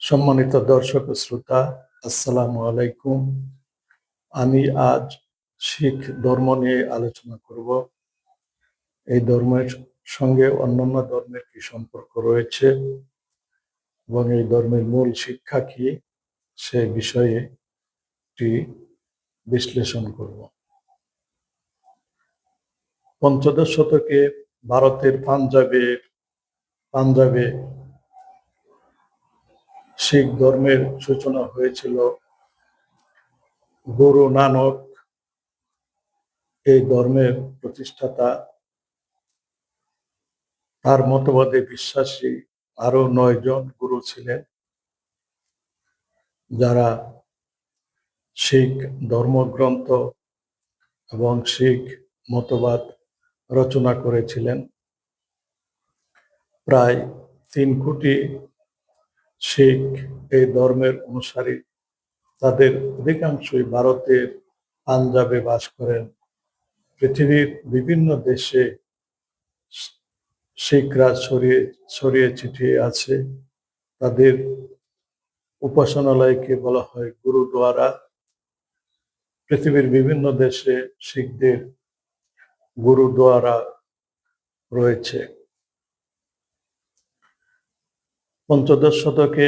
সম্মানিত দর্শক ও শ্রোতা, আসসালামু আলাইকুম। আমি আজ শিখ ধর্ম নিয়ে আলোচনা করব। এই ধর্মের সঙ্গে অন্যান্য ধর্মের কি সম্পর্ক রয়েছে এবং এই ধর্মের মূল শিক্ষা কি, সে বিষয়ে একটি বিশ্লেষণ করব। পঞ্চদশ শতকে ভারতের পাঞ্জাবে শিখ ধর্মের সূচনা হয়েছিল। গুরু নানক এই ধর্মের প্রতিষ্ঠাতা। তার মতবাদে বিশ্বাসী আরো 9 জন গুরু ছিলেন, যারা শিখ ধর্মগ্রন্থ এবং শিখ মতবাদ রচনা করেছিলেন। প্রায় 3 কোটি শিখ এই ধর্মের অনুসারী। তাদের অধিকাংশই ভারতের পাঞ্জাবে বাস করেন। পৃথিবীর বিভিন্ন দেশে শিখরা ছড়িয়ে ছিটিয়ে আছে। তাদের উপাসনালয়কে বলা হয় গুরুদ্বারা। পৃথিবীর বিভিন্ন দেশে শিখদের গুরুদ্বারা রয়েছে। পঞ্চদশ শতকে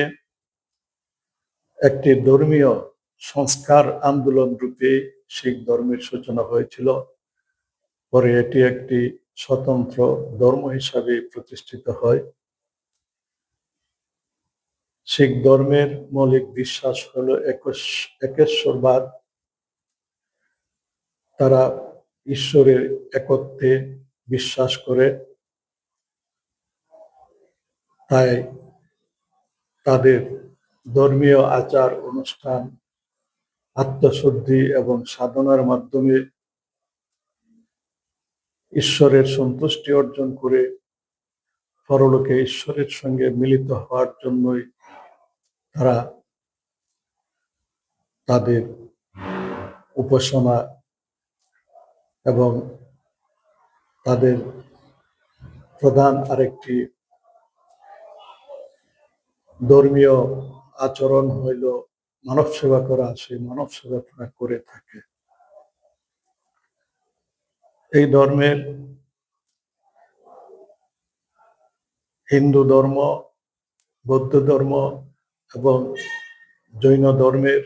একটি ধর্মীয় সংস্কার আন্দোলন রূপে শিখ ধর্মের সূচনা হয়েছিল। পরে এটি একটি স্বতন্ত্র ধর্ম হিসাবে প্রতিষ্ঠিত হয়। শিখ ধর্মের মৌলিক বিশ্বাস হলো একেশ্বরবাদ। তারা ঈশ্বরের একত্বে বিশ্বাস করে। তাই তাদের ধর্মীয় আচার অনুষ্ঠান আত্মশুদ্ধি এবং সাধনার মাধ্যমে ঈশ্বরের সন্তুষ্টি অর্জন করে পরলোকে ঈশ্বরের সঙ্গে মিলিত হওয়ার জন্যই তারা তাদের উপাসনা এবং তাদের প্রধান আরেকটি ধর্মীয় আচরণ হইল মানব সেবা করা। সেই মানব সেবা তারা করে থাকে। এই ধর্মের হিন্দু ধর্ম, বৌদ্ধ ধর্ম এবং জৈন ধর্মের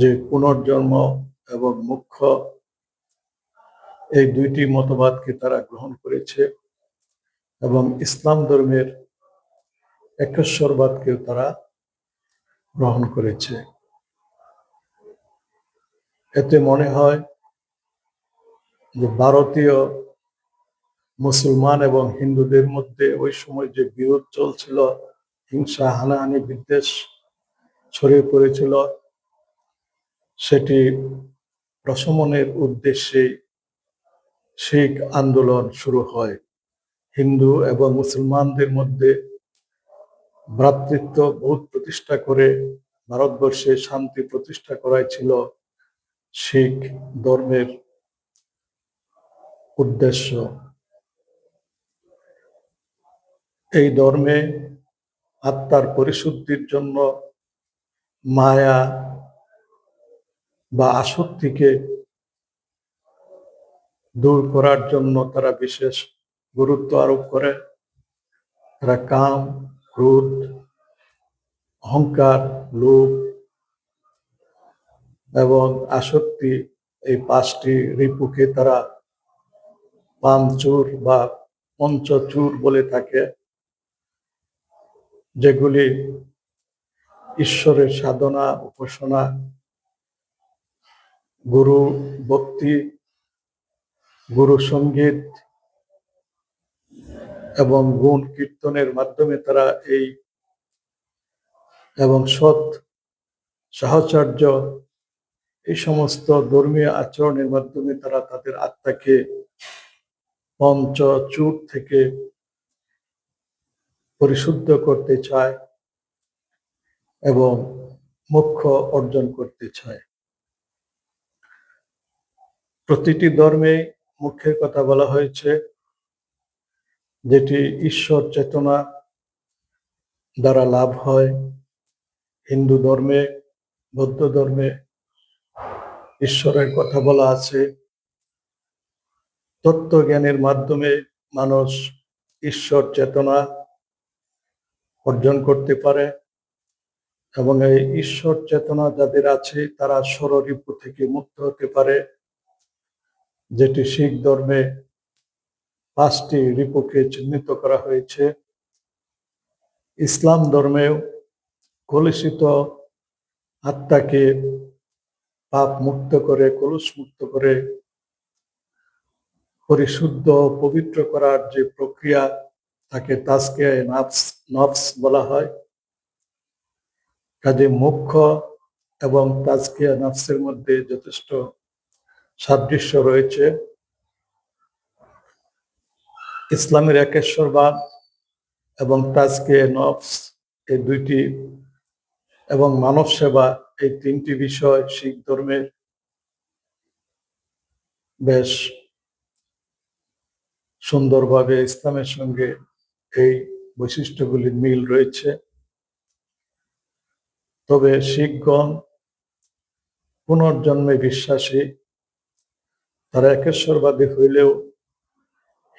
যে পুনর্জন্ম এবং মোক্ষ, এই 2টি মতবাদকে তারা গ্রহণ করেছে এবং ইসলাম ধর্মের একেশ্বরবাদকেও তারা গ্রহণ করেছে। এতে মনে হয় যে ভারতীয় মুসলমান এবং হিন্দুদের মধ্যে ওই সময় যে বিরোধ চলছিল, হিংসা, হানাহানি, বিদ্বেষ ছড়িয়ে পড়েছিল, সেটি প্রশমনের উদ্দেশ্যে শিখ আন্দোলন শুরু হয়। হিন্দু এবং মুসলমানদের মধ্যে ভ্রাতৃত্ববোধ প্রতিষ্ঠা করে ভারতবর্ষে শান্তি প্রতিষ্ঠা করাই ছিল শিখ ধর্মের উদ্দেশ্য। এই ধর্মে আত্মার পরিশুদ্ধির জন্য মায়া বা আসক্তিকে দূর করার জন্য তারা বিশেষ গুরুত্ব আরোপ করে। তারা কাম, ক্রোধ, অহংকার, লোভ এবং আসক্তি, এই 5টি রিপুকে তারা পাঞ্চুর বা পঞ্চচূর বলে থাকে, যেগুলি ঈশ্বরের সাধনা, উপাসনা, গুরু ভক্তি, গুরু সঙ্গীত এবং গুণ কীর্তনের মাধ্যমে তারা এবং সৎ সাহচর্য, এই সমস্ত ধর্মীয় আচরণের মাধ্যমে তারা তাদের আত্মাকে পঞ্চচূড় থেকে পরিশুদ্ধ করতে চায় এবং মোক্ষ অর্জন করতে চায়। প্রতিটি ধর্মে মোক্ষের কথা বলা হয়েছে, যেটি ঈশ্বর চেতনা দ্বারা লাভ হয়। হিন্দু ধর্মে, বৌদ্ধ ধর্মে ঈশ্বরের কথা বলা আছে। তত্ত্বজ্ঞানের মাধ্যমে মানুষ ঈশ্বর চেতনা অর্জন করতে পারে এবং এই ঈশ্বর চেতনা যাদের আছে তারা ষড়রিপু থেকে মুক্ত হতে পারে, যেটি শিখ ধর্মে 5টি রিপুকে চিহ্নিত করা হয়েছে। ইসলাম ধর্মেও কলুষিত আত্মাকে পাপ মুক্ত করে, কলুষ মুক্ত করে পরিশুদ্ধ পবিত্র করার যে প্রক্রিয়া, তাকে তাজকিয়া নফস বলা হয়। কাজে মোক্ষ এবং তাজকিয়া নফসের মধ্যে যথেষ্ট সাদৃশ্য রয়েছে। ইসলামের একেশ্বরবাদ এবং তাজকিয়া নফস এই দুইটি এবং মানব সেবা, এই 3টি বিষয় শিখ ধর্মের বেশ সুন্দরভাবে ইসলামের সঙ্গে এই বৈশিষ্ট্যগুলির মিল রয়েছে। তবে শিখগণ পুনর্জন্মে বিশ্বাসী। তারা একেশ্বরবাদী হইলেও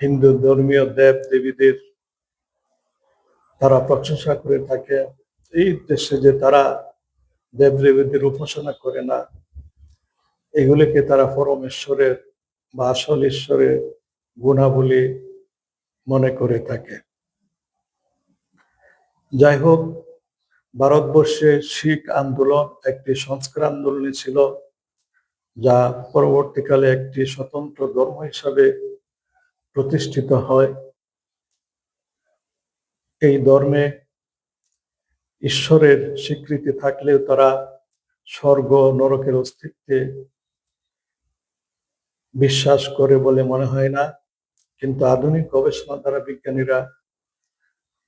হিন্দু ধর্মীয় দেব দেবীদের তারা প্রশংসা করে থাকে, এই উদ্দেশ্যে যে তারা দেব দেবীদের উপাসনা করে না, এগুলিকে তারা পরমেশ্বরের বা আসল ঈশ্বরের গুণাবলী মনে করে থাকে। যাই হোক, ভারতবর্ষে শিখ আন্দোলন একটি সংস্কার আন্দোলনই ছিল, যা পরবর্তীকালে একটি স্বতন্ত্র ধর্ম হিসাবে প্রতিষ্ঠিত হয়। এই ধর্মে ঈশ্বরের স্বীকৃতি থাকলেও তারা স্বর্গ নরকের অস্তিত্বে বিশ্বাস করে বলে মনে হয় না। কিন্তু আধুনিক গবেষণা দ্বারা বিজ্ঞানীরা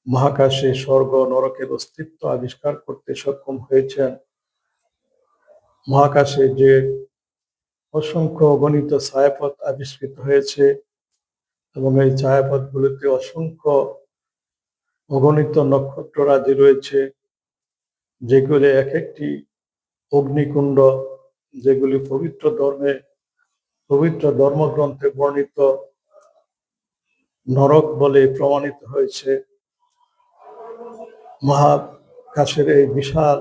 মহাকাশে স্বর্গ নরকের অস্তিত্ব আবিষ্কার করতে সক্ষম হয়েছেন। মহাকাশে যে অসংখ্য অগণিত ছায়াপথ আবিষ্কৃত হয়েছে এবং এই ছায়াপথগুলিতে অসংখ্য অগণিত নক্ষত্ররাজি রয়েছে, যেগুলি এক একটি অগ্নিকুণ্ড, যেগুলি পবিত্র ধর্মগ্রন্থে বর্ণিত নরক বলে প্রমাণিত হয়েছে। মহাকাশের এই বিশাল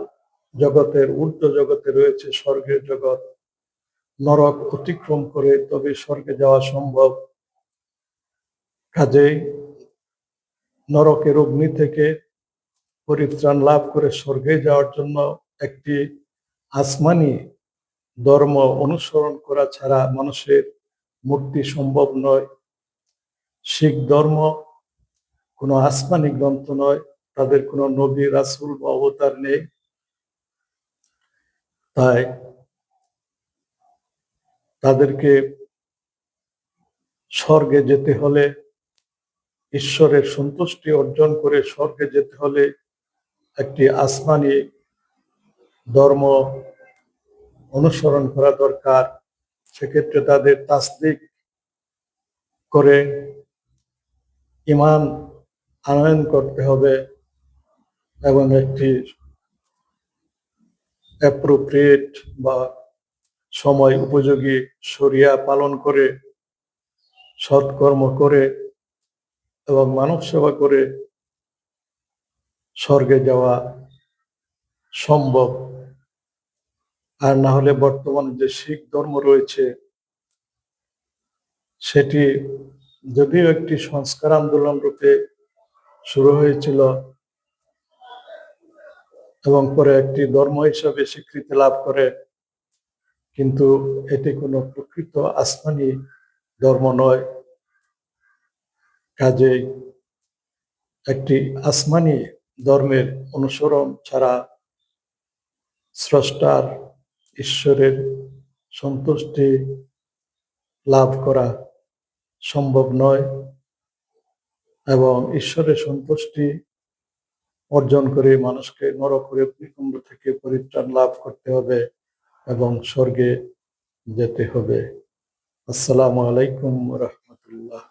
জগতের ঊর্ধ্ব জগতে রয়েছে স্বর্গের জগৎ। নরক অতিক্রম করে তবে স্বর্গে যাওয়া সম্ভব। কাজেই নরকের অগ্নি থেকে পরিত্রাণ লাভ করে স্বর্গে যাওয়ার জন্য একটি আসমানি ধর্ম অনুসরণ করা ছাড়া মানুষের মুক্তি সম্ভব নয়। শিখ ধর্ম কোনো আসমানি গ্রন্থ নয়, তাদের কোনো নবী রাসূল বা অবতার নেই। তাই তাদেরকে স্বর্গে যেতে হলে, ঈশ্বরের সন্তুষ্টি অর্জন করে স্বর্গে যেতে হলে একটি আসমানি ধর্ম অনুসরণ করা দরকার। সেক্ষেত্রে তাদের তাসদিক করে ঈমান আনয়ন করতে হবে এবং একটি অ্যাপ্রোপ্রিয়েট বা সময় উপযোগী শরিয়া পালন করে, সৎকর্ম করে এবং মানব সেবা করে স্বর্গে যাওয়া সম্ভব। আর না হলে বর্তমানে যে শিখ ধর্ম রয়েছে, সেটি যদিও একটি সংস্কার আন্দোলন রূপে শুরু হয়েছিল এবং পরে একটি ধর্ম হিসাবে স্বীকৃতি লাভ করে, কিন্তু এটি কোনো প্রকৃত আসমানি ধর্ম নয়। কাজেই একটি আসমানি ধর্মের অনুসরণ ছাড়া স্রষ্টার ঈশ্বরের সন্তুষ্টি লাভ করা সম্ভব নয় এবং ঈশ্বরের সন্তুষ্টি অর্জন করে মানুষকে নরকের অগ্নিকুণ্ড থেকে পরিত্রাণ লাভ করতে হবে এবং স্বর্গে যেতে হবে। আসসালামু আলাইকুম ওয়া রাহমাতুল্লাহ।